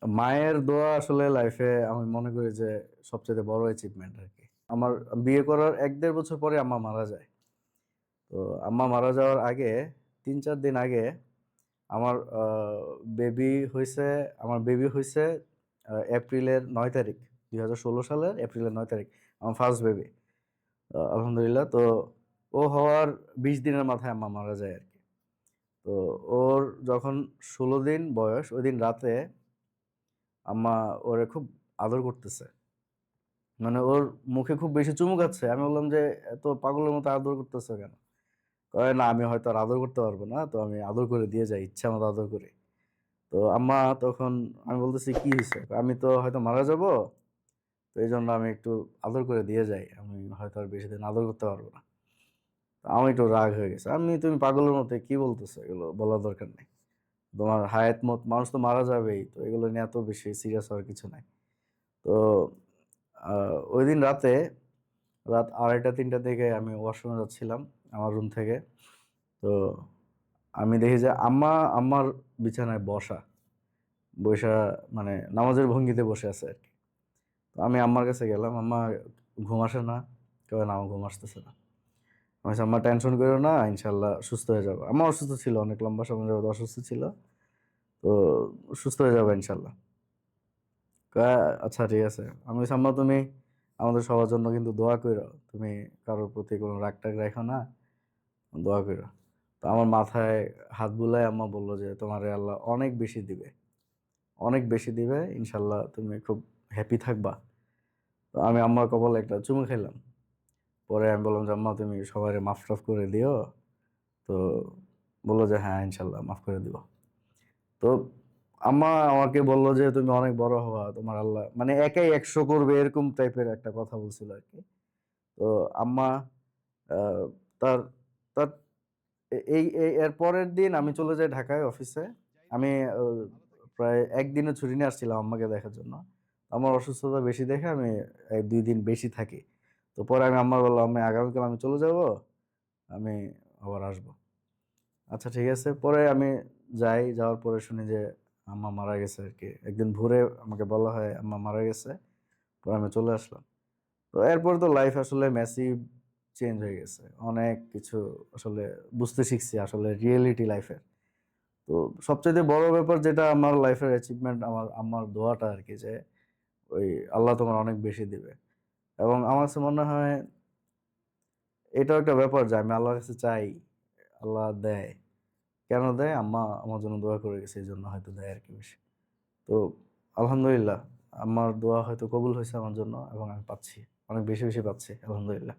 মায়ের দোয়া আসলে লাইফে আমি মনে করি যে সবচেয়ে বড় অ্যাচিভমেন্ট আর কি। আমার বিয়ে করার ১-১.৫ বছর পরে আম্মা মারা যায়। তো আম্মা মারা যাওয়ার আগে ৩-৪ দিন আগে আমার বেবি হইছে এপ্রিলের ৯ তারিখ, ২০১৬ সালের এপ্রিলের ৯ তারিখ আমার ফার্স্ট বেবি। আলহামদুলিল্লাহ। তো ও হওয়ার ২০ দিনের মাথায় আম্মা মারা যায় আরকি। তো ওর যখন ১৬ দিন বয়স, ওইদিন রাতে আম্মা ওরে খুব আদর করতেছে। মানে ওর মুখে খুব বেশি চুমু খাচ্ছে। আমি বললাম যে, "এত পাগলের মতো আদর করতেছো কেন?" কয়, "না, আমি হয়তো আর আদর করতে পারব না। তো আমি আদর করে দিয়ে যাই, ইচ্ছামতো আদর করি।" তো আম্মা তখন আমি বলতেছি, "কি হইছে?" কয়, "আমি তো হয়তো মারা যাবো। তো এইজন্য আমি একটু আদর করে দিয়ে যাই। আমি হয়তো আর বেশিদিন আদর করতে পারব না।" তো আমার একটু রাগ হয়ে গেছে। তুমি পাগলের মতো কি বলতেছো? এগুলো বলার দরকার নেই। তোমার হায়াত মত মানুষ তো মারা যাবেই। তো এগুলো নিয়ে এত বেশি সিরিয়াস হওয়ার কিছু নাই। তো আ ঐদিন রাতে রাত ২:৩০-৩টার দিকে আমি ওয়াশরুমে যাচ্ছিলাম আমার রুম থেকে। তো আমি দেখি যে আম্মার বিছানায় বসা। বইসা মানে নামাজের ভঙ্গিতে বসে আছে আরকি। তো আমি আম্মার কাছে গেলাম, "আম্মা ঘুম আসে না?" কয়, "না, আমার ঘুম আসতেছে না।" আমি বলছি, "আম্মা টেনশন কইরো না, ইনশাআল্লাহ সুস্থ হয়ে যাবা।" আম্মা অসুস্থ ছিল, অনেক লম্বা সময় যাবত অসুস্থ ছিল। তো সুস্থ হয়ে যাবা ইনশাআল্লাহ। কয়, "আচ্ছা ঠিক আছে।" আমি বলছি, "আম্মা তুমি আমাদের সবার জন্য কিন্তু দোয়া কইরো। তুমি কারোর প্রতি কোনো রাগ-টাগ রাইখো না। দোয়া কইরো।" তো আমার মাথায় হাত বুলায় আম্মা বলল যে, "তোমারে আল্লাহ অনেক বেশি দিবে। অনেক বেশি দিবে। ইনশাআল্লাহ তুমি খুব হ্যাপি থাকবা।" তো আমি আম্মার কপালে একটা চুমু খাইলাম। পরে আমি বললাম যে, "আম্মা তুমি সবাইরে মাফ-টাফ করে দিও।" তো বলল যে, "হ্যাঁ, ইনশাআল্লাহ মাফ করে দিব।" তো আম্মা আমাকে বলল যে, "তুমি অনেক বড় হবা। তোমার আল্লাহ" মানে একাই ১০০ করবে এরকম টাইপের একটা কথা বলছিল আরকি। তো আম্মা আ তার তার এর পরের দিন আমি চলে যাই ঢাকায় অফিসে। আমি ও প্রায় ১ দিনের ছুটি নিয়ে আসছিলাম আম্মাকে দেখার জন্য। আমার অসুস্থতা বেশি দেখে আমি ২ দিন বেশি থাকি। তো পরে আমি আম্মার বললাম, "আম্মি আগামীকাল আমি চলে যাবো। আমি আবার আসবো।" আচ্ছা ঠিক আছে। পরে আমি যাই, যাওয়ার পরে শুনি যে আম্মা মারা গেছে আরকি। একদিন ভোরে আমাকে বলা হয় আম্মা মারা গেছে। পরে আমি চলে আসলাম। তো এরপরে তো লাইফ আসলে ম্যাসিভ চেঞ্জ হয়ে গেছে। অনেক কিছু আসলে বুঝতে শিখছি আসলে রিয়েলিটি লাইফের। তো সবচাইতে বড় ব্যাপার যেটা আমার লাইফের অ্যাচিভমেন্ট আমার আম্মার দোয়াটা আরকি যে ওই আল্লাহ তোমার অনেক বেশি দিবে। এবং আমার কাছে মনে হয় এটাও একটা ব্যাপার যে আমি আল্লাহর কাছে চাই, আল্লাহ দেয়। কেন দেয়? আম্মা আমার জন্য দোয়া করে গেছে এজন্য হয়তো দেয় আরকি বেশি। তো আলহামদুলিল্লাহ আম্মার দোয়া হয়তো কবুল হইছে আমার জন্য এবং আমি পাচ্ছি। অনেক বেশি পাচ্ছি আলহামদুলিল্লাহ।